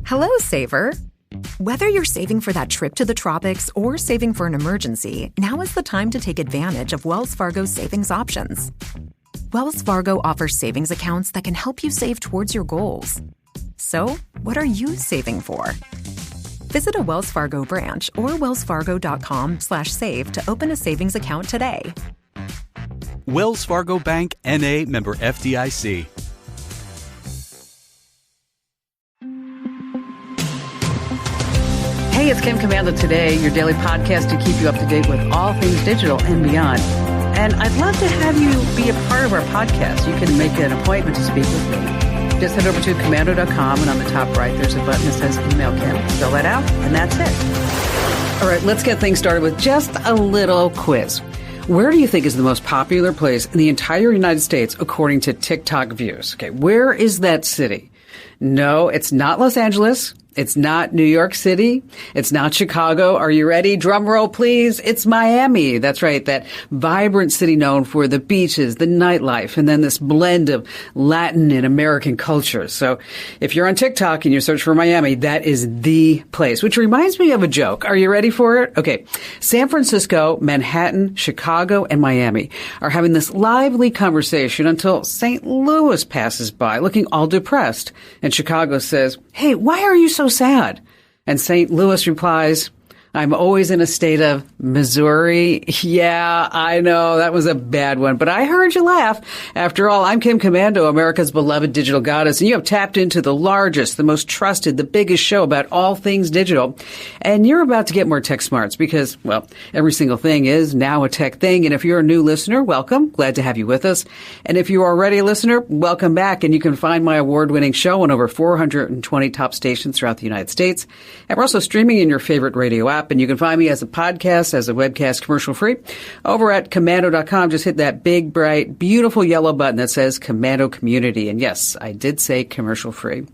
Hello, saver. Whether you're saving for that trip to the tropics or saving for an emergency, now is the time to take advantage of Wells Fargo's savings options. Wells Fargo offers savings accounts that can help you save towards your goals. So, what are you saving for? Visit a Wells Fargo branch or wellsfargo.com/save to open a savings account today. Wells Fargo Bank, N.A., member FDIC. Hey, it's Kim Commando Today, your daily podcast to keep you up to date with all things digital and beyond. And I'd love to have you be a part of our podcast. You can make an appointment to speak with me. Just head over to commando.com, and on the top right, there's a button that says Email Kim. Fill that out, and that's it. All right, let's get things started with just a little quiz. Where do you think is the most popular place in the entire United States according to TikTok views? Okay, where is that city? No, it's not Los Angeles. It's not New York City. It's not Chicago. Are you ready? Drum roll, please. It's Miami. That's right. That vibrant city known for the beaches, the nightlife, and then this blend of Latin and American cultures. So if you're on TikTok and you search for Miami, that is the place, which reminds me of a joke. Are you ready for it? Okay. San Francisco, Manhattan, Chicago, and Miami are having this lively conversation until St. Louis passes by looking all depressed. And Chicago says, "Hey, why are you so sad?" And St. Louis replies, "I'm always in a state of Missouri." Yeah, I know that was a bad one, but I heard you laugh. After all, I'm Kim Commando, America's beloved digital goddess, and you have tapped into the largest, the most trusted, the biggest show about all things digital. And you're about to get more tech smarts because, well, every single thing is now a tech thing. And if you're a new listener, welcome. Glad to have you with us. And if you're already a listener, welcome back. And you can find my award-winning show on over 420 top stations throughout the United States. And we're also streaming in your favorite radio app. And you can find me as a podcast, as a webcast, commercial-free, over at commando.com. Just hit that big, bright, beautiful yellow button that says Commando Community. And yes, I did say commercial-free.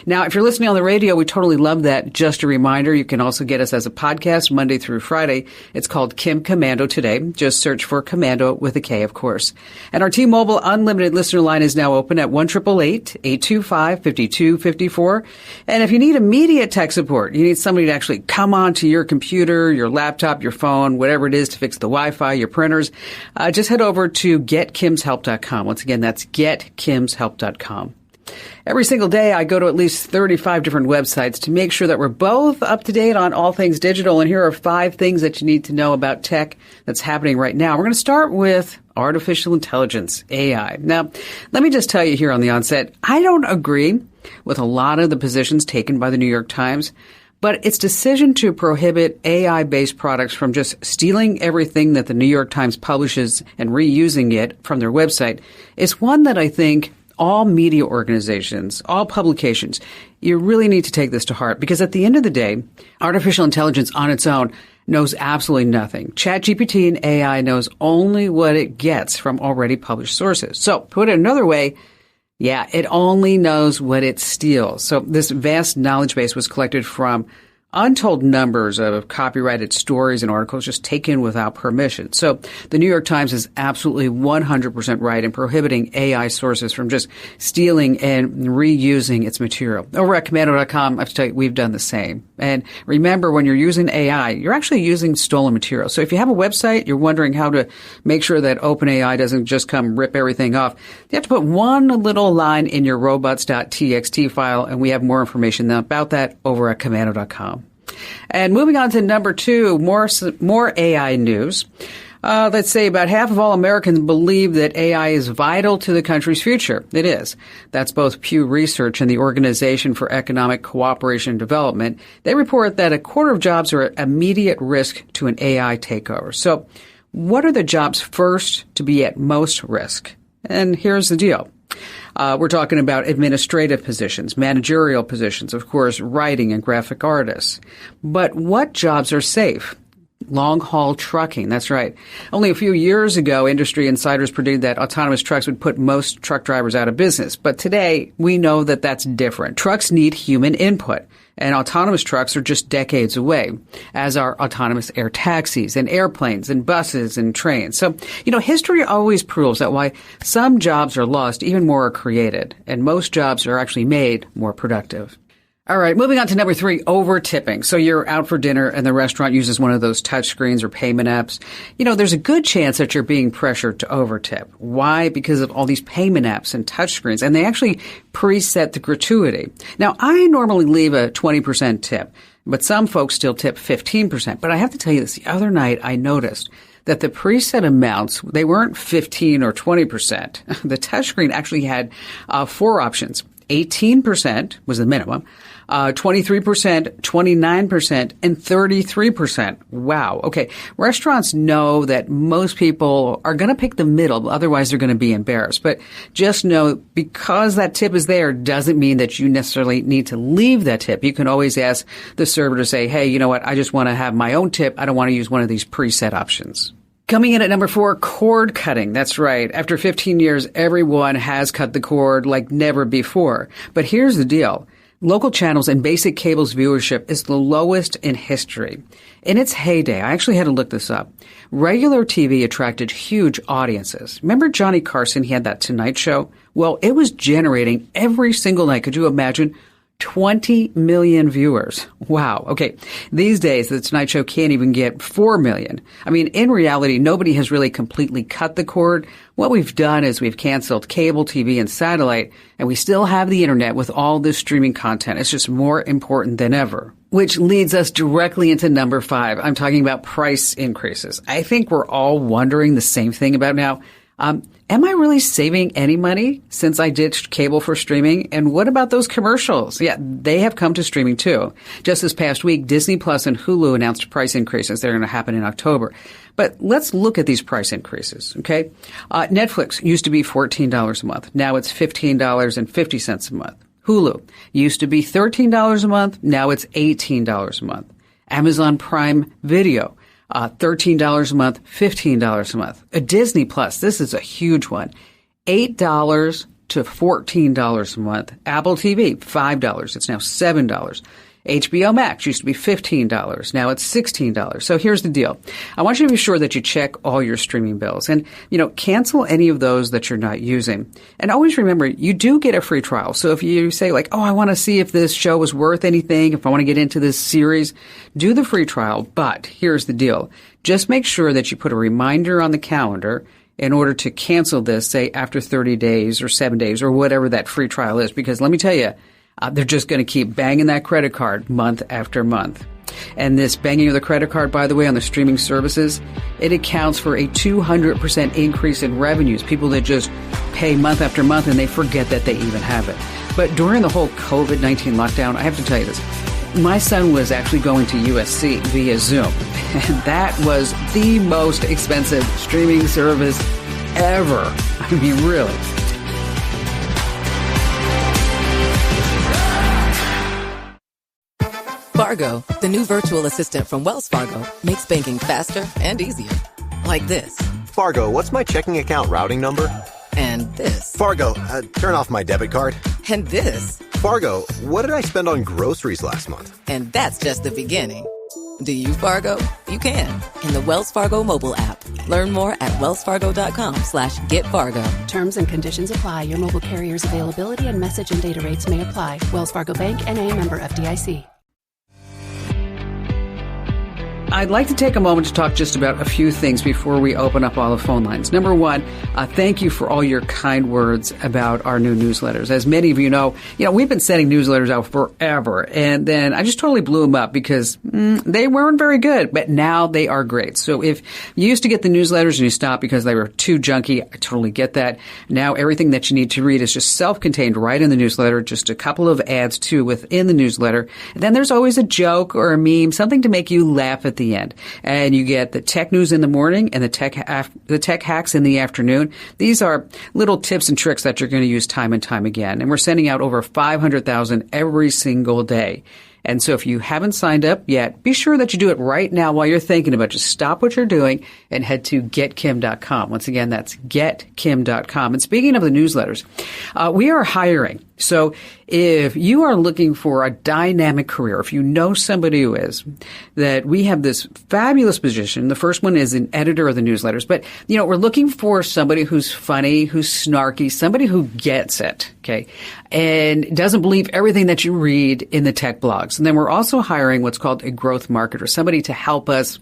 Now, if you're listening on the radio, we totally love that. Just a reminder, you can also get us as a podcast Monday through Friday. It's called Kim Commando Today. Just search for Commando with a K, of course. And our T-Mobile Unlimited listener line is now open at 1-888-825-5254. And if you need immediate tech support, you need somebody to actually come on to your computer, your laptop, your phone, whatever it is to fix the Wi-Fi, your printers, just head over to getkimshelp.com. Once again, that's getkimshelp.com. Every single day, I go to at least 35 different websites to make sure that we're both up to date on all things digital. And here are 5 things that you need to know about tech that's happening right now. We're going to start with artificial intelligence, AI. Now, let me just tell you here on the onset, I don't agree with a lot of the positions taken by the New York Times. But its decision to prohibit AI-based products from just stealing everything that the New York Times publishes and reusing it from their website is one that I think all media organizations, all publications, you really need to take this to heart. Because at the end of the day, artificial intelligence on its own knows absolutely nothing. ChatGPT and AI knows only what it gets from already published sources. So, put it another way, yeah, it only knows what it steals. So this vast knowledge base was collected from untold numbers of copyrighted stories and articles just taken without permission. So the New York Times is absolutely 100% right in prohibiting AI sources from just stealing and reusing its material. Over at commando.com, I have to tell you, we've done the same. And remember, when you're using AI, you're actually using stolen material. So if you have a website, you're wondering how to make sure that OpenAI doesn't just come rip everything off, you have to put one little line in your robots.txt file, and we have more information about that over at commando.com. And moving on to number 2, more AI news. Let's say about half of all Americans believe that AI is vital to the country's future. It is. That's both Pew Research and the Organization for Economic Cooperation and Development. They report that a quarter of jobs are at immediate risk to an AI takeover. So what are the jobs first to be at most risk? And here's the deal. We're talking about administrative positions, managerial positions, of course, writing and graphic artists. But what jobs are safe? Long-haul trucking, that's right. Only a few years ago, industry insiders predicted that autonomous trucks would put most truck drivers out of business. But today, we know that that's different. Trucks need human input, and autonomous trucks are just decades away, as are autonomous air taxis and airplanes and buses and trains. So, history always proves that while some jobs are lost, even more are created, and most jobs are actually made more productive. All right, moving on to number 3, over tipping. So you're out for dinner and the restaurant uses one of those touch screens or payment apps. You know, there's a good chance that you're being pressured to over tip. Why? Because of all these payment apps and touch screens, and they actually preset the gratuity. Now, I normally leave a 20% tip, but some folks still tip 15%. But I have to tell you this, the other night I noticed that the preset amounts, they weren't 15 or 20%. The touchscreen actually had 4 options. 18% was the minimum, 23%, 29%, and 33%. Wow. Okay. Restaurants know that most people are going to pick the middle, otherwise they're going to be embarrassed. But just know, because that tip is there doesn't mean that you necessarily need to leave that tip. You can always ask the server to say, hey, you know what? I just want to have my own tip. I don't want to use one of these preset options. Coming in at number 4, cord cutting. That's right. After 15 years, everyone has cut the cord like never before. But here's the deal. Local channels and basic cable's viewership is the lowest in history. In its heyday, I actually had to look this up, regular TV attracted huge audiences. Remember Johnny Carson? He had that Tonight Show. Well, it was generating every single night. Could you imagine? 20 million viewers. Wow. Okay. These days, the Tonight Show can't even get 4 million. I mean, in reality, nobody has really completely cut the cord. What we've done is we've canceled cable TV and satellite, and we still have the internet with all this streaming content. It's just more important than ever. Which leads us directly into number 5. I'm talking about price increases. I think we're all wondering the same thing about now. Am I really saving any money since I ditched cable for streaming? And what about those commercials? Yeah, they have come to streaming too. Just this past week, Disney Plus and Hulu announced price increases. They're going to happen in October. But let's look at these price increases, okay? Netflix used to be $14 a month. Now it's $15.50 a month. Hulu used to be $13 a month. Now it's $18 a month. Amazon Prime Video, $13 a month, $15 a month. Disney Plus, this is a huge one, $8 to $14 a month. Apple TV, $5. It's now $7. HBO Max used to be $15. Now it's $16. So here's the deal. I want you to be sure that you check all your streaming bills and, cancel any of those that you're not using. And always remember, you do get a free trial. So if you say like, oh, I want to see if this show is worth anything, if I want to get into this series, do the free trial. But here's the deal. Just make sure that you put a reminder on the calendar in order to cancel this, say, after 30 days or 7 days or whatever that free trial is. Because let me tell you, they're just going to keep banging that credit card month after month. And this banging of the credit card, by the way, on the streaming services, it accounts for a 200% increase in revenues. People that just pay month after month and they forget that they even have it. But during the whole COVID-19 lockdown, I have to tell you this. My son was actually going to USC via Zoom. And that was the most expensive streaming service ever. I mean, really. Fargo, the new virtual assistant from Wells Fargo, makes banking faster and easier. Like this. Fargo, what's my checking account routing number? And this. Fargo, turn off my debit card. And this. Fargo, what did I spend on groceries last month? And that's just the beginning. Do you, Fargo? You can. In the Wells Fargo mobile app. Learn more at wellsfargo.com/getfargo. Terms and conditions apply. Your mobile carrier's availability and message and data rates may apply. Wells Fargo Bank, N.A., member FDIC. I'd like to take a moment to talk just about a few things before we open up all the phone lines. Number one, thank you for all your kind words about our new newsletters. As many of you know, we've been sending newsletters out forever, and then I just totally blew them up because they weren't very good, but now they are great. So if you used to get the newsletters and you stopped because they were too junky, I totally get that. Now everything that you need to read is just self-contained right in the newsletter, just a couple of ads too within the newsletter. And then there's always a joke or a meme, something to make you laugh at the end. And you get the tech news in the morning and the tech hacks in the afternoon. These are little tips and tricks that you're going to use time and time again. And we're sending out over 500,000 every single day. And so if you haven't signed up yet, be sure that you do it right now while you're thinking about it. Just stop what you're doing and head to getkim.com. Once again, that's getkim.com. And speaking of the newsletters, we are hiring. So if you are looking for a dynamic career, if you know somebody who is, that we have this fabulous position. The first one is an editor of the newsletters. But, we're looking for somebody who's funny, who's snarky, somebody who gets it, okay, and doesn't believe everything that you read in the tech blogs. And then we're also hiring what's called a growth marketer, somebody to help us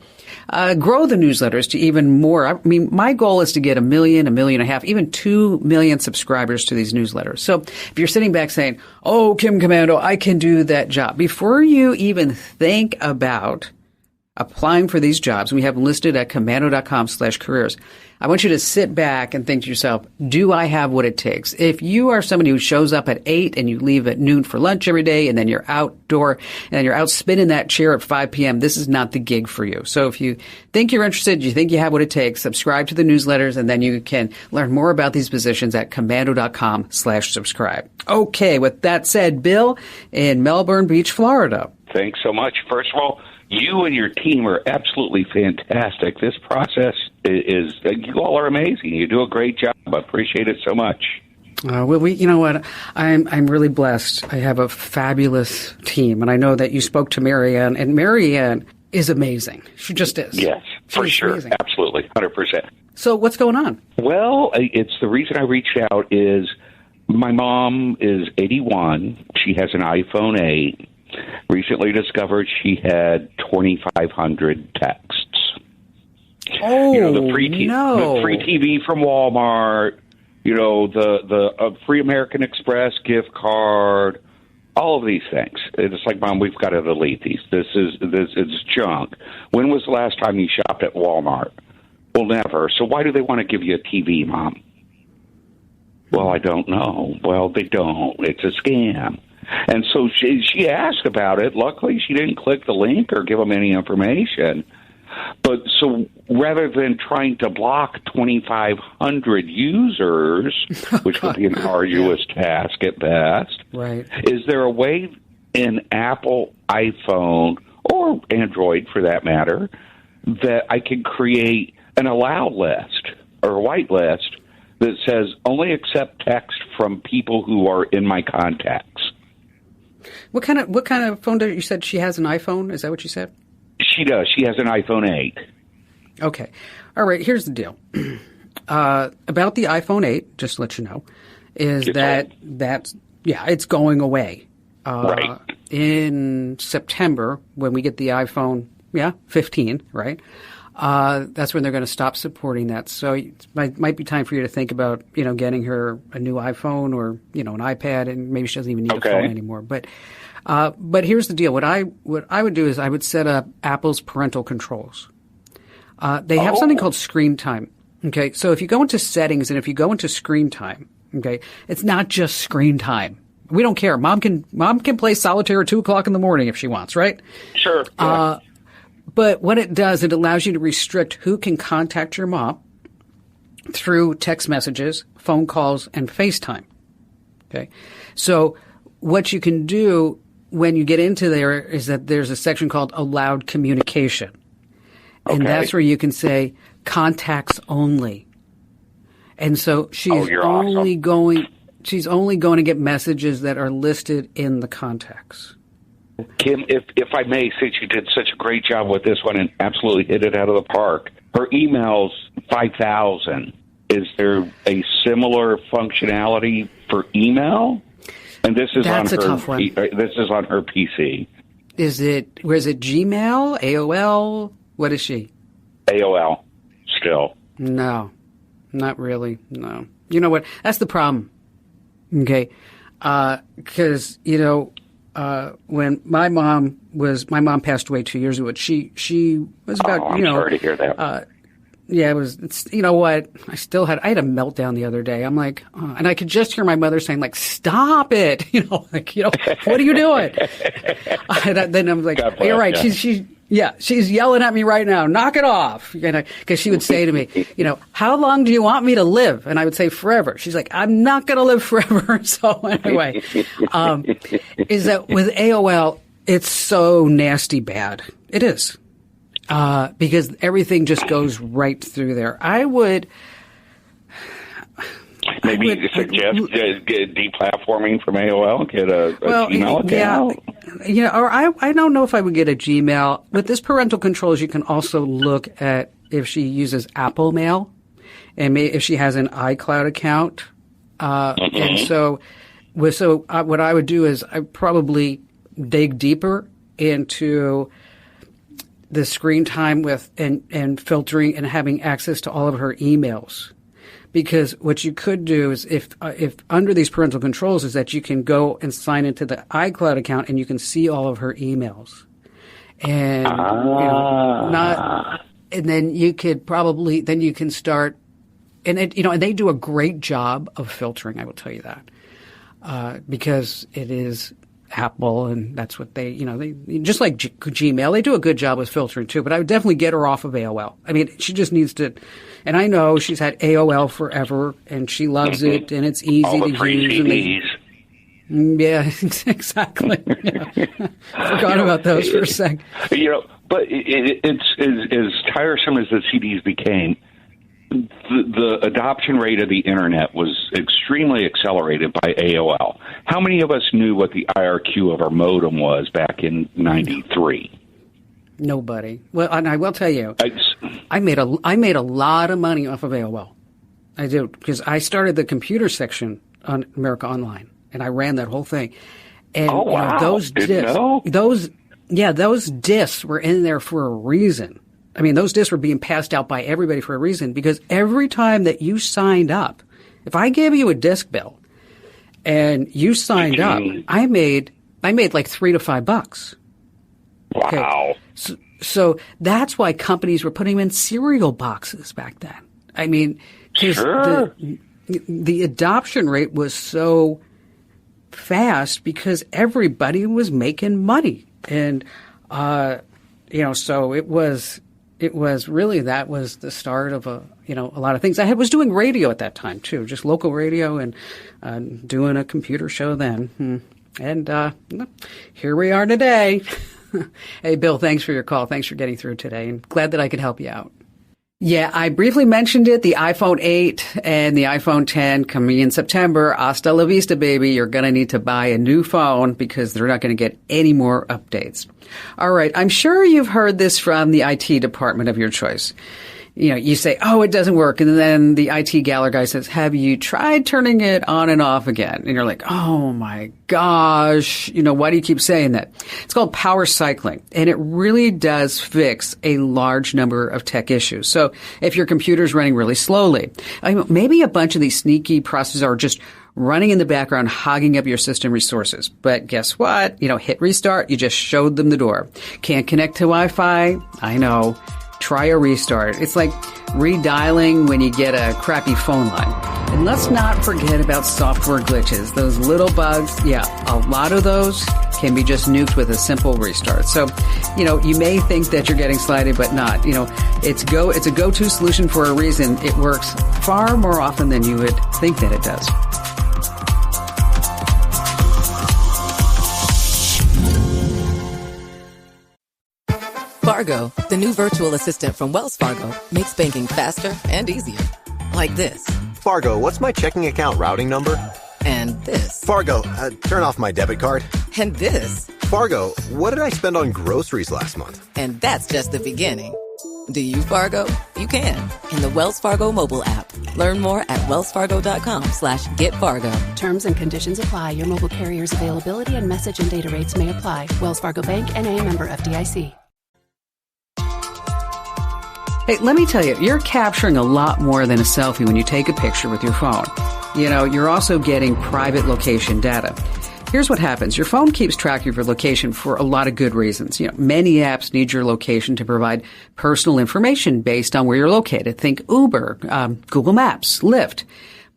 grow the newsletters to even more. I mean, my goal is to get 1 million, 1.5 million, even 2 million subscribers to these newsletters. So if you're sitting back saying, oh, Kim Komando, I can do that job, before you even think about applying for these jobs, we have them listed at komando.com/careers. I want you to sit back and think to yourself, do I have what it takes? If you are somebody who shows up at 8 and you leave at noon for lunch every day, and then you're outdoor and you're out spinning that chair at 5 p.m., this is not the gig for you. So if you think you're interested, you think you have what it takes, subscribe to the newsletters, and then you can learn more about these positions at komando.com/subscribe. Okay, with that said, Bill in Melbourne Beach, Florida. Thanks so much. First of all, you and your team are absolutely fantastic. This process is you all are amazing. You do a great job. I appreciate it so much. Well, you know what? I'm really blessed. I have a fabulous team, and I know that you spoke to Marianne, and Marianne is amazing. She just is. Yes, for sure. Amazing. Absolutely, 100%. So what's going on? Well, it's the reason I reached out is my mom is 81. She has an iPhone 8. Recently discovered she had 2,500 texts. Oh, the free TV from Walmart, the free American Express gift card, all of these things. It's like, Mom, we've got to delete these. This is junk. When was the last time you shopped at Walmart? Well, never. So why do they want to give you a TV, Mom? Well, I don't know. Well, they don't. It's a scam. And so she asked about it. Luckily, she didn't click the link or give them any information. But so rather than trying to block 2,500 users, which would be an arduous task at best, right? Is there a way in Apple iPhone or Android, for that matter, that I can create an allow list or a whitelist that says only accept text from people who are in my contacts? What kind of phone you said she has an iPhone? Is that what you said? She does. She has an iPhone 8. Okay. All right. Here's the deal. About the iPhone 8, just to let you know, is it's going away. Right. In September, when we get the iPhone, 15, right? That's when they're going to stop supporting that. So it might be time for you to think about, getting her a new iPhone or, an iPad, and maybe she doesn't even need a phone anymore. But here's the deal. What I would do is I would set up Apple's parental controls. They have something called screen time. Okay. So if you go into settings and if you go into screen time, okay, it's not just screen time. We don't care. Mom can play solitaire at 2:00 in the morning if she wants, right? Sure. Yeah. But what it does, it allows you to restrict who can contact your mom through text messages, phone calls, and FaceTime. Okay. So what you can do when you get into there is that there's a section called allowed communication. And that's where you can say contacts only. And so she's only going to get messages that are listed in the contacts. Kim, if I may, since you did such a great job with this one and absolutely hit it out of the park, her email's 5,000. Is there a similar functionality for email? And this is That's a tough one. This is on her PC. Is it Gmail, AOL? What is she? AOL, still. No, not really. No. You know what? That's the problem. Okay. Because, when my mom passed away 2 years ago, she was about, I'm sorry to hear that. Yeah, you know what? I had a meltdown the other day. I'm like, and I could just hear my mother saying, like, stop it. What are you doing? And then I'm like, hey, you're right. She's yelling at me right now. Knock it off. Because she would say to me, how long do you want me to live? And I would say forever. She's like, I'm not going to live forever. So anyway, is that with AOL, It's so nasty bad. It is. Because everything just goes right through there. I would suggest deplatforming from AOL, get a Gmail account. Yeah, or I don't know if I would get a Gmail. With this parental controls, you can also look at if she uses Apple Mail and if she has an iCloud account. And so what I would do is I probably dig deeper into the screen time and filtering and having access to all of her emails. Because what you could do is if under these parental controls is that you can go and sign into the iCloud account and you can see all of her emails. And and then you can start and they do a great job of filtering, I will tell you that. Because it is Apple, and that's what they just like Gmail, they do a good job with filtering too, but I would definitely get her off of AOL. I mean, she just needs to, and I know she's had AOL forever, and she loves it, and it's easy all to the free use. Yeah, exactly. Yeah. Forgot about those for a sec. But it's as tiresome as the CDs became. The adoption rate of the internet was extremely accelerated by AOL. How many of us knew what the IRQ of our modem was back in '93? Nobody. Well, and I will tell you, I made a lot of money off of AOL. I did, because I started the computer section on America Online, and I ran that whole thing. And those discs were in there for a reason. I mean, those discs were being passed out by everybody for a reason, because every time that you signed up, if I gave you a disc bill and you signed up, I made like $3 to $5. Wow. Okay. So that's why companies were putting them in cereal boxes back then. I mean, sure. the adoption rate was so fast because everybody was making money. And, so it was really, that was the start of a lot of things. I was doing radio at that time too, just local radio, and doing a computer show then. And here we are today. Hey, Bill, thanks for your call. Thanks for getting through today, and glad that I could help you out. Yeah, I briefly mentioned it, the iPhone 8 and the iPhone 10 coming in September. Hasta la vista, baby. You're going to need to buy a new phone because they're not going to get any more updates. All right. I'm sure you've heard this from the IT department of your choice. You say, oh, it doesn't work. And then the IT galler guy says, have you tried turning it on and off again? And you're like, oh my gosh, why do you keep saying that? It's called power cycling, and it really does fix a large number of tech issues. So if your computer's running really slowly, maybe a bunch of these sneaky processes are just running in the background, hogging up your system resources. But guess what? Hit restart. You just showed them the door. Can't connect to Wi-Fi? I know. Try a restart. It's like redialing when you get a crappy phone line. And let's not forget about software glitches. Those little bugs, a lot of those can be just nuked with a simple restart. So, you may think that you're getting slighted, but not. It's a go-to solution for a reason. It works far more often than you would think that it does. Fargo, the new virtual assistant from Wells Fargo, makes banking faster and easier. Like this. Fargo, what's my checking account routing number? And this. Fargo, turn off my debit card. And this. Fargo, what did I spend on groceries last month? And that's just the beginning. Do you, Fargo? You can. In the Wells Fargo mobile app. Learn more at wellsfargo.com/getfargo. Terms and conditions apply. Your mobile carrier's availability and message and data rates may apply. Wells Fargo Bank, N.A., member FDIC. Hey, let me tell you, you're capturing a lot more than a selfie when you take a picture with your phone. You're also getting private location data. Here's what happens. Your phone keeps track of your location for a lot of good reasons. Many apps need your location to provide personal information based on where you're located. Think Uber, Google Maps, Lyft.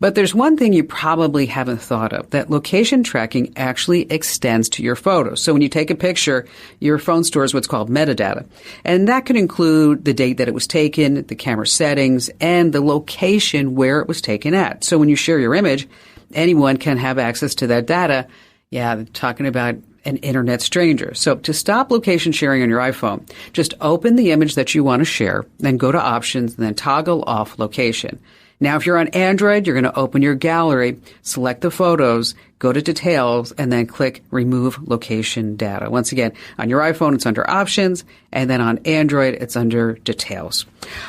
But there's one thing you probably haven't thought of, that location tracking actually extends to your photos. So when you take a picture, your phone stores what's called metadata. And that could include the date that it was taken, the camera settings, and the location where it was taken at. So when you share your image, anyone can have access to that data. Yeah, talking about an internet stranger. So to stop location sharing on your iPhone, just open the image that you want to share, then go to options, and then toggle off location. Now, if you're on Android, you're going to open your gallery, select the photos, go to details, and then click remove location data. Once again, on your iPhone, it's under options, and then on Android, it's under details.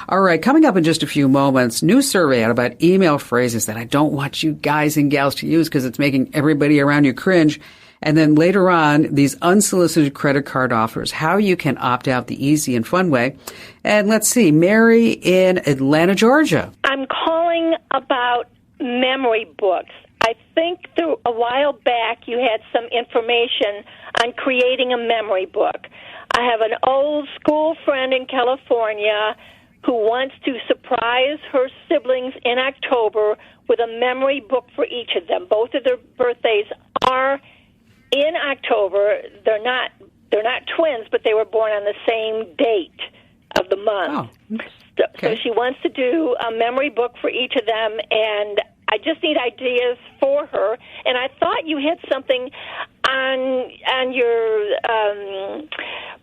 All right, coming up in just a few moments, new survey out about email phrases that I don't want you guys and gals to use because it's making everybody around you cringe. And then later on, these unsolicited credit card offers, how you can opt out the easy and fun way. And let's see, Mary in Atlanta, Georgia. I'm calling about memory books. I think a while back you had some information on creating a memory book. I have an old school friend in California who wants to surprise her siblings in October with a memory book for each of them. Both of their birthdays are in October. They're not twins, but they were born on the same date of the month. Oh, okay. So she wants to do a memory book for each of them, and I just need ideas for her. And I thought you had something on your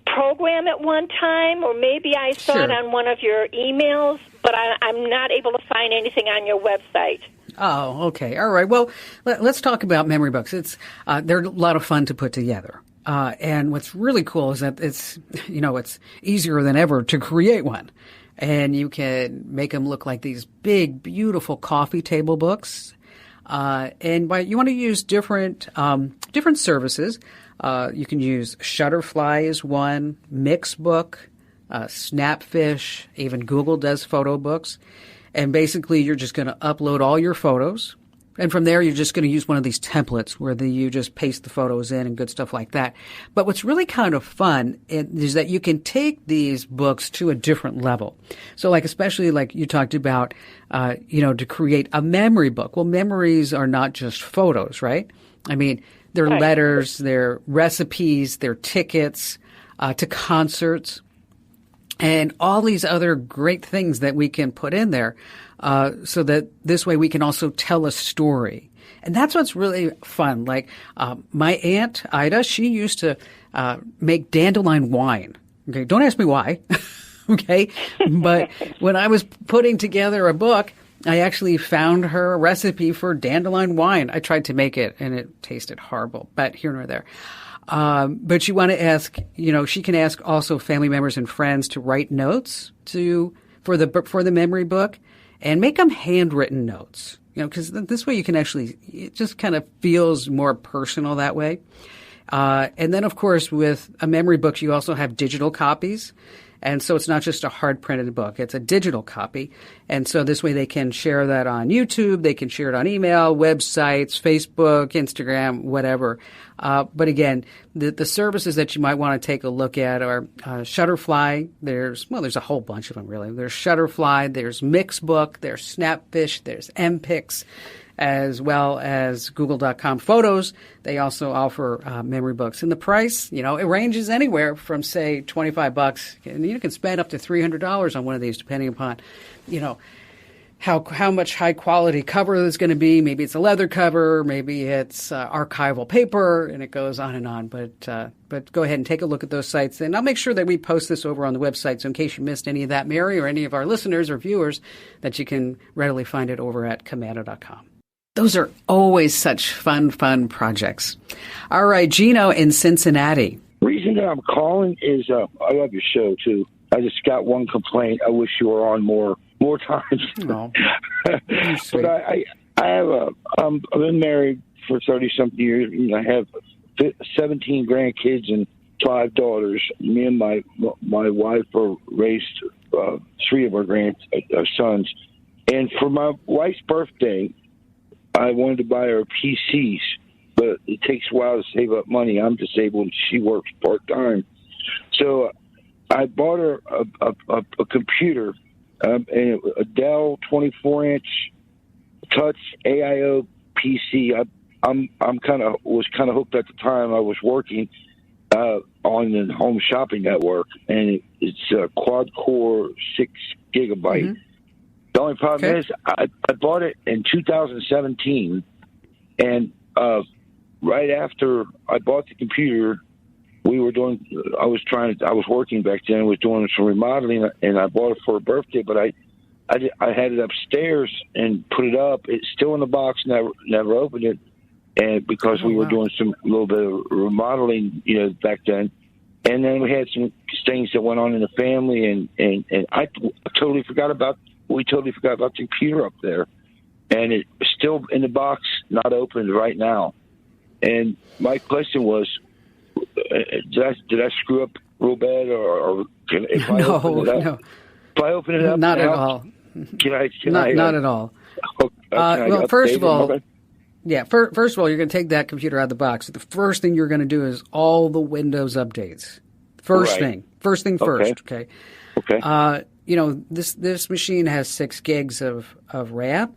program at one time, or maybe I saw it on one of your emails, but I'm not able to find anything on your website. Oh, okay. All right. Well, let's talk about memory books. They're a lot of fun to put together. And what's really cool is that it's easier than ever to create one. And you can make them look like these big, beautiful coffee table books. And you want to use different services. You can use Shutterfly is one, Mixbook, Snapfish, even Google does photo books. And basically, you're just going to upload all your photos. And from there, you're just going to use one of these templates where you just paste the photos in and good stuff like that. But what's really kind of fun is that you can take these books to a different level. So especially like you talked about, to create a memory book. Well, memories are not just photos, right? I mean, they're letters, they're recipes, they're tickets to concerts, and all these other great things that we can put in there so that this way we can also tell a story. And that's what's really fun. Like my aunt, Ida, she used to make dandelion wine. Okay, don't ask me why. Okay, but when I was putting together a book, I actually found her a recipe for dandelion wine. I tried to make it, and it tasted horrible, but here nor there. But you want to ask, she can ask also family members and friends to write notes for the memory book, and make them handwritten notes. Because this way you can it just kind of feels more personal that way. And then of course with a memory book you also have digital copies. And so it's not just a hard printed book, it's a digital copy. And so this way they can share that on YouTube, they can share it on email, websites, Facebook, Instagram, whatever. But again, the services that you might want to take a look at are Shutterfly. There's a whole bunch of them really. There's Shutterfly, there's Mixbook, there's Snapfish, there's MPix, as well as Google.com Photos. They also offer memory books. And the price, it ranges anywhere from, say, $25. And you can spend up to $300 on one of these, depending upon, how much high quality cover there's going to be. Maybe it's a leather cover, maybe it's archival paper, and it goes on and on. But go ahead and take a look at those sites. And I'll make sure that we post this over on the website. So in case you missed any of that, Mary, or any of our listeners or viewers, that you can readily find it over at Commando.com. Those are always such fun projects. All right, Gino in Cincinnati. The reason that I'm calling is I love your show, too. I just got one complaint. I wish you were on more times. No. But I have I've been married for 30-something years, and I have 17 grandkids and 5 daughters. Me and my wife raised 3 of our sons. And for my wife's birthday, I wanted to buy her PCs, but it takes a while to save up money. I'm disabled, and she works part-time. So I bought her a computer, a Dell 24-inch touch AIO PC. I'm was kind of hooked at the time. I was working on the Home Shopping Network, and it's a quad-core 6 gigabyte. Mm-hmm. The only problem is I bought it in 2017, and right after I bought the computer, I was working back then, was doing some remodeling, and I bought it for a birthday, but I had it upstairs and put it up. It's still in the box, never opened it, and because we were doing some little bit of remodeling, back then. And then we had some things that went on in the family, and I totally forgot about the computer up there. And it's still in the box, not opened right now. And my question was, did I screw up real bad, or if I open it up? No. If I open it up, not now, at all. Not at all. Well, first of all, first of all, you're going to take that computer out of the box. The first thing you're going to do is all the Windows updates. First thing first. Okay. This machine has 6 gigs of RAM.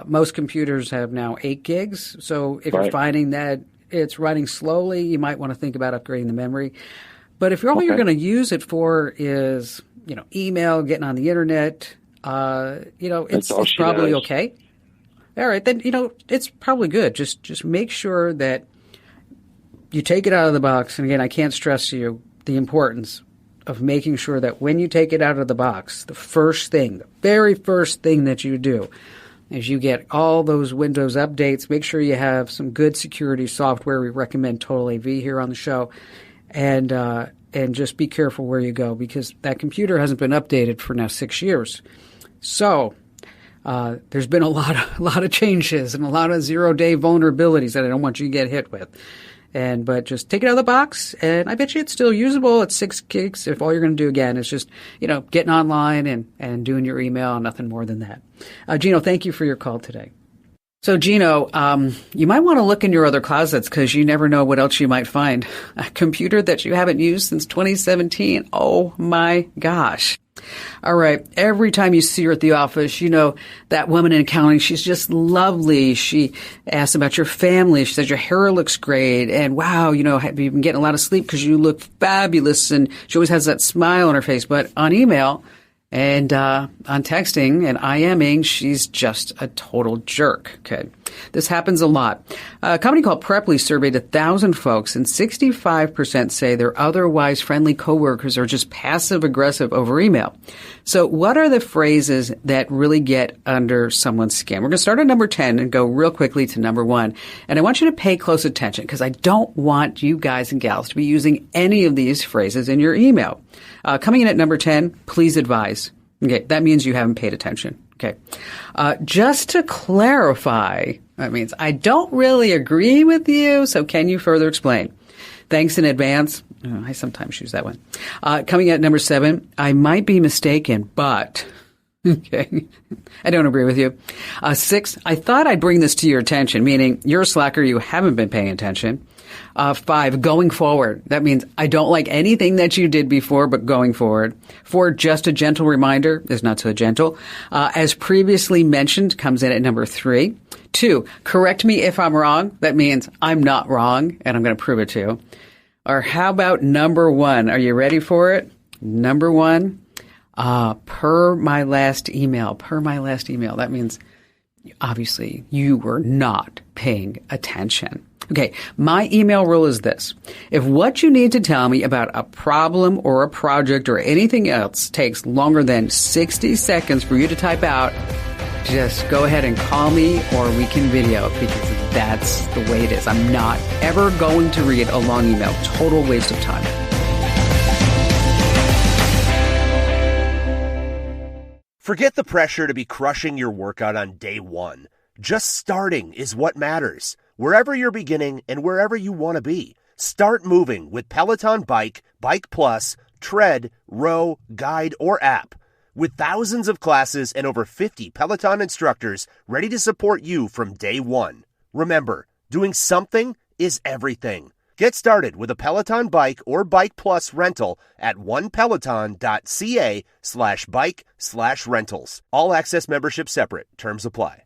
Most computers have now 8 gigs. So if you're finding that it's running slowly, you might want to think about upgrading the memory. But if all you're going to use it for is, email, getting on the internet, it's probably okay. All right, then, it's probably good. Just make sure that you take it out of the box. And again, I can't stress to you the importance of making sure that when you take it out of the box, the very first thing that you do is you get all those Windows updates. Make sure you have some good security software. We recommend Total AV here on the show. And just be careful where you go, because that computer hasn't been updated for now 6 years. So there's been a lot of changes and a lot of 0-day vulnerabilities that I don't want you to get hit with. But just take it out of the box, and I bet you it's still usable at 6 gigs if all you're going to do again is just, getting online and doing your email, nothing more than that. Gino, thank you for your call today. So, Gino, you might want to look in your other closets, because you never know what else you might find. A computer that you haven't used since 2017. Oh, my gosh. All right. Every time you see her at the office, that woman in accounting, she's just lovely. She asks about your family. She says your hair looks great. And wow, have you been getting a lot of sleep, because you look fabulous. And she always has that smile on her face. But on email and on texting and IMing, she's just a total jerk. Okay. This happens a lot. A company called Preply surveyed 1,000 folks, and 65% say their otherwise friendly coworkers are just passive-aggressive over email. So what are the phrases that really get under someone's skin? We're going to start at number 10 and go real quickly to number 1. And I want you to pay close attention, because I don't want you guys and gals to be using any of these phrases in your email. Coming in at number 10, please advise. Okay, that means you haven't paid attention. Okay. Just to clarify, that means I don't really agree with you, so can you further explain? Thanks in advance. Oh, I sometimes use that one. Coming at number 7, I might be mistaken, but... Okay. I don't agree with you. 6, I thought I'd bring this to your attention, meaning you're a slacker, you haven't been paying attention. 5, going forward. That means I don't like anything that you did before, but going forward. 4, just a gentle reminder is not so gentle. As previously mentioned, comes in at number 3. 2, correct me if I'm wrong. That means I'm not wrong, and I'm going to prove it to you. Or how about number 1? Are you ready for it? Number 1. Per my last email. That means obviously you were not paying attention. Okay, my email rule is this. If what you need to tell me about a problem or a project or anything else takes longer than 60 seconds for you to type out, just go ahead and call me, or we can video, because that's the way it is. I'm not ever going to read a long email. Total waste of time. Forget the pressure to be crushing your workout on day one. Just starting is what matters. Wherever you're beginning and wherever you want to be, start moving with Peloton Bike, Bike Plus, Tread, Row, Guide, or app. With thousands of classes and over 50 Peloton instructors ready to support you from day one. Remember, doing something is everything. Get started with a Peloton Bike or Bike Plus rental at onepeloton.ca/bike/rentals. All access membership separate. Terms apply.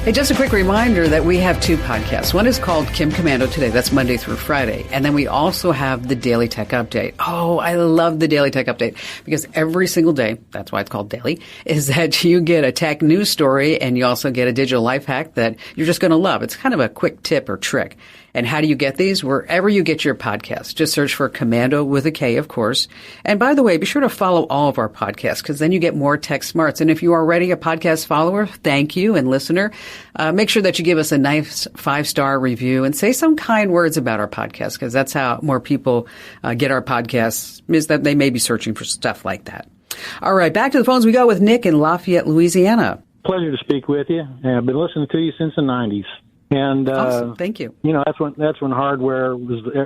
Hey, just a quick reminder that we have two podcasts. One is called Kim Commando Today. That's Monday through Friday. And then we also have the Daily Tech Update. Oh, I love the Daily Tech Update because every single day, that's why it's called daily, is that you get a tech news story and you also get a digital life hack that you're just going to love. It's kind of a quick tip or trick. And how do you get these? Wherever you get your podcasts. Just search for Commando with a K, of course. And by the way, be sure to follow all of our podcasts because then you get more tech smarts. And if you are already a podcast follower, thank you, and listener, make sure that you give us a nice 5-star review and say some kind words about our podcast because that's how more people get our podcasts, is that they may be searching for stuff like that. All right, back to the phones we go with Nick in Lafayette, Louisiana. Pleasure to speak with you. I've been listening to you since the 90s. And awesome. Thank you. You know, that's when hardware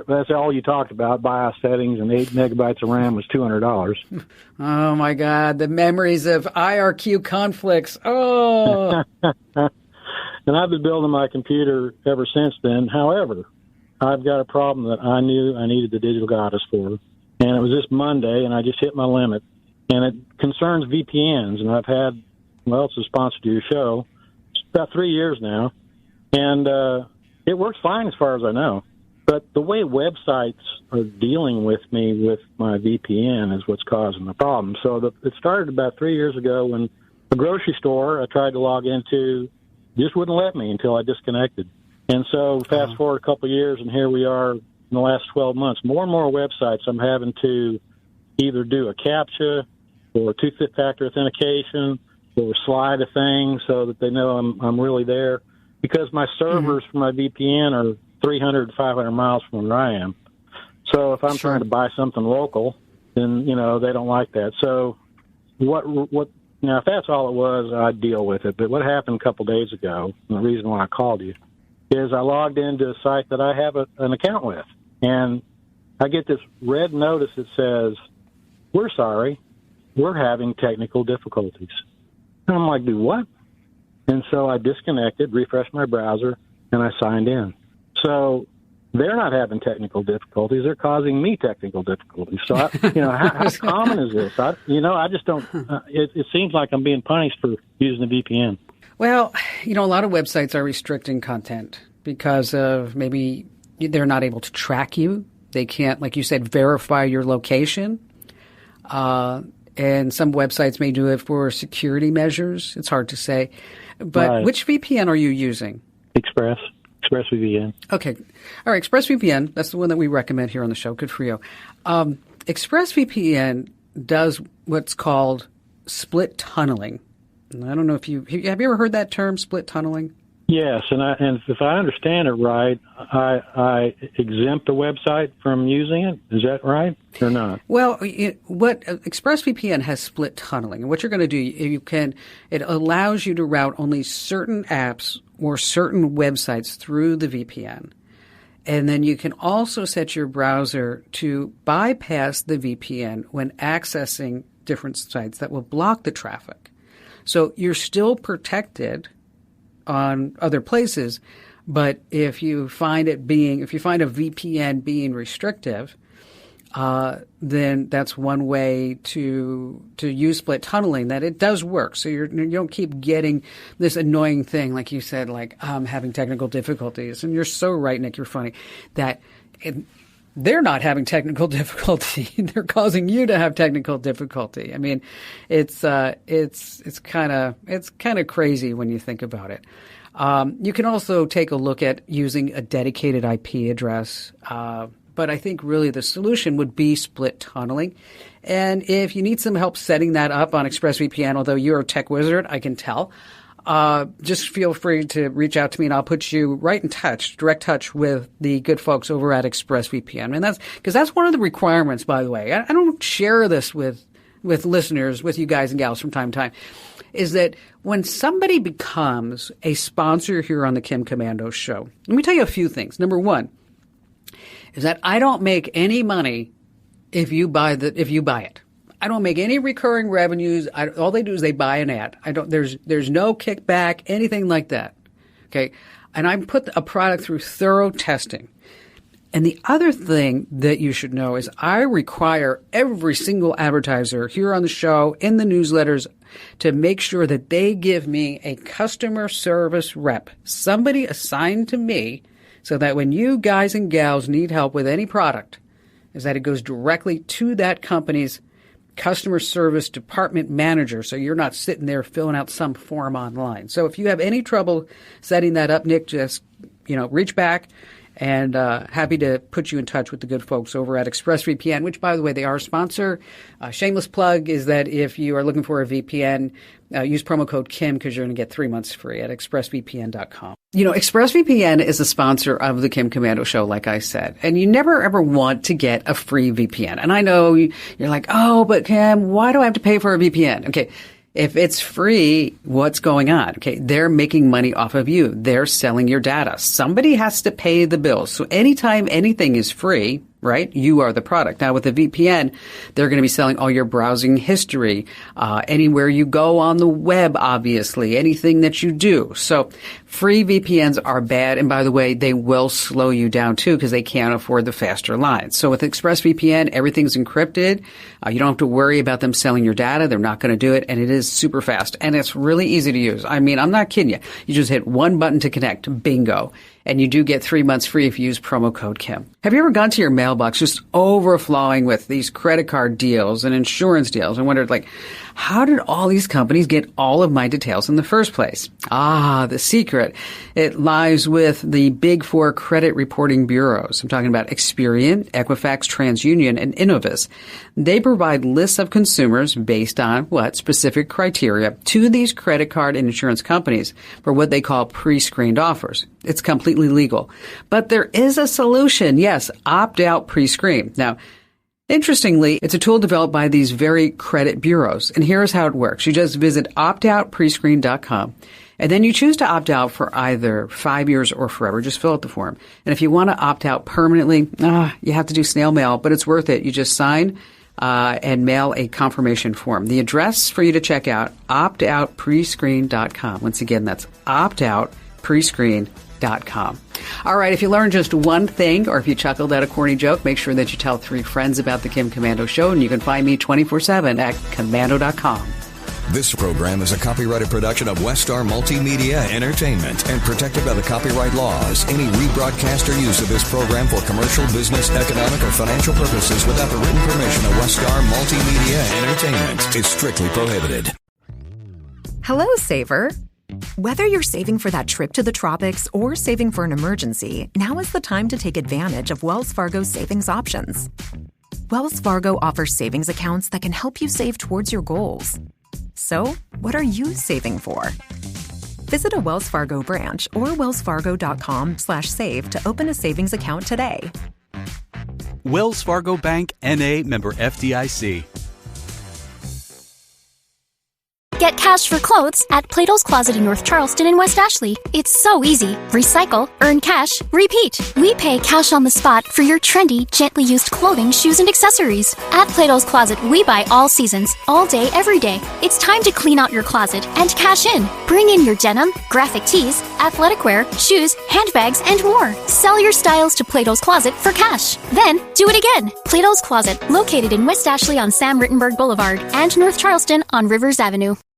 that's all you talked about. BIOS settings and 8 megabytes of RAM was $200. Oh my God, the memories of IRQ conflicts. Oh. And I've been building my computer ever since then. However, I've got a problem that I knew I needed the Digital Goddess for, and it was this Monday, and I just hit my limit. And it concerns VPNs, and I've had, well, it's a sponsor to your show. It's about 3 years now. And it works fine as far as I know. But the way websites are dealing with me with my VPN is what's causing the problem. So it started about 3 years ago when a grocery store I tried to log into just wouldn't let me until I disconnected. And so fast forward a couple of years, and here we are in the last 12 months. More and more websites I'm having to either do a CAPTCHA or two-factor authentication or slide a thing so that they know I'm really there. Because my servers for my VPN are 300, 500 miles from where I am. So if I'm trying to buy something local, then, you know, they don't like that. So what now, if that's all it was, I'd deal with it. But what happened a couple days ago, and the reason why I called you, is I logged into a site that I have an account with. And I get this red notice that says, "We're sorry, we're having technical difficulties." And I'm like, do what? And so I disconnected, refreshed my browser, and I signed in. So they're not having technical difficulties. They're causing me technical difficulties. So, how common is this? I just don't it seems like I'm being punished for using the VPN. Well, a lot of websites are restricting content because of maybe they're not able to track you. They can't, like you said, verify your location. And some websites may do it for security measures. It's hard to say. But right. Which VPN are you using? ExpressVPN. Okay. All right, ExpressVPN, that's the one that we recommend here on the show. Good for you. ExpressVPN does what's called split tunneling. And I don't know if have you ever heard that term, split tunneling? Yes, and if I understand it right, I exempt the website from using it. Is that right or not? Well, what ExpressVPN has split tunneling, and what you're going to do, it allows you to route only certain apps or certain websites through the VPN, and then you can also set your browser to bypass the VPN when accessing different sites that will block the traffic. So you're still protected on other places, but if you find a VPN being restrictive, then that's one way to use split tunneling. That it does work, so you don't keep getting this annoying thing, like you said, like I'm having technical difficulties. And you're so right, Nick. You're funny that they're not having technical difficulty; they're causing you to have technical difficulty. I mean, it's kind of crazy when you think about it. You can also take a look at using a dedicated IP address, but I think really the solution would be split tunneling. And if you need some help setting that up on ExpressVPN, although you're a tech wizard, I can tell. Just feel free to reach out to me and I'll put you right in direct touch with the good folks over at ExpressVPN. And that's one of the requirements, by the way. I don't share this with listeners, with you guys and gals from time to time, is that when somebody becomes a sponsor here on the Kim Commando show, let me tell you a few things. Number one is that I don't make any money if you buy it. I don't make any recurring revenues. All they do is they buy an ad. There's no kickback, anything like that. Okay. And I put a product through thorough testing. And the other thing that you should know is I require every single advertiser here on the show, in the newsletters, to make sure that they give me a customer service rep, somebody assigned to me, so that when you guys and gals need help with any product, is that it goes directly to that company's customer service department manager, so you're not sitting there filling out some form online. So if you have any trouble setting that up, Nick, just, reach back. And happy to put you in touch with the good folks over at ExpressVPN, which, by the way, they are a sponsor. Shameless plug is that if you are looking for a VPN, use promo code Kim because you're going to get 3 months free at expressvpn.com. ExpressVPN is a sponsor of the Kim Komando Show, like I said. And you never, ever want to get a free VPN. And I know you're like, oh, but Kim, why do I have to pay for a VPN? Okay. If it's free, what's going on? Okay, they're making money off of you. They're selling your data. Somebody has to pay the bills. So anytime anything is free, right, you are the product. Now with a VPN, they're going to be selling all your browsing history, anywhere you go on the web, obviously, anything that you do. So free VPNs are bad. And by the way, they will slow you down too because they can't afford the faster lines. So with ExpressVPN, everything's encrypted. You don't have to worry about them selling your data. They're not going to do it. And it is super fast. And it's really easy to use. I mean, I'm not kidding you. You just hit one button to connect. Bingo. And you do get 3 months free if you use promo code Kim. Have you ever gone to your mailbox just overflowing with these credit card deals and insurance deals and wondered, how did all these companies get all of my details in the first place? The secret. It lies with the big four credit reporting bureaus. I'm talking about Experian, Equifax, TransUnion, and Innovis. They provide lists of consumers based on specific criteria to these credit card and insurance companies for what they call pre-screened offers. It's completely legal. But there is a solution. Yes, opt-out pre-screen. Now, interestingly, it's a tool developed by these very credit bureaus. And here's how it works. You just visit optoutprescreen.com. And then you choose to opt out for either 5 years or forever. Just fill out the form. And if you want to opt out permanently, you have to do snail mail, but it's worth it. You just sign and mail a confirmation form. The address for you to check out, optoutprescreen.com. Once again, that's optoutprescreen.com. All right, if you learned just one thing or if you chuckled at a corny joke, make sure that you tell 3 friends about the Kim Komando Show, and you can find me 24/7 at Komando.com. This program is a copyrighted production of Westar Multimedia Entertainment and protected by the copyright laws. Any rebroadcast or use of this program for commercial, business, economic, or financial purposes without the written permission of Westar Multimedia Entertainment is strictly prohibited. Hello, Saver. Whether you're saving for that trip to the tropics or saving for an emergency, now is the time to take advantage of Wells Fargo's savings options. Wells Fargo offers savings accounts that can help you save towards your goals. So, what are you saving for? Visit a Wells Fargo branch or wellsfargo.com/save to open a savings account today. Wells Fargo Bank, N.A., member FDIC. Get cash for clothes at Plato's Closet in North Charleston and West Ashley. It's so easy. Recycle, earn cash, repeat. We pay cash on the spot for your trendy, gently used clothing, shoes, and accessories. At Plato's Closet, we buy all seasons, all day, every day. It's time to clean out your closet and cash in. Bring in your denim, graphic tees, athletic wear, shoes, handbags, and more. Sell your styles to Plato's Closet for cash. Then, do it again. Plato's Closet, located in West Ashley on Sam Rittenberg Boulevard and North Charleston on Rivers Avenue.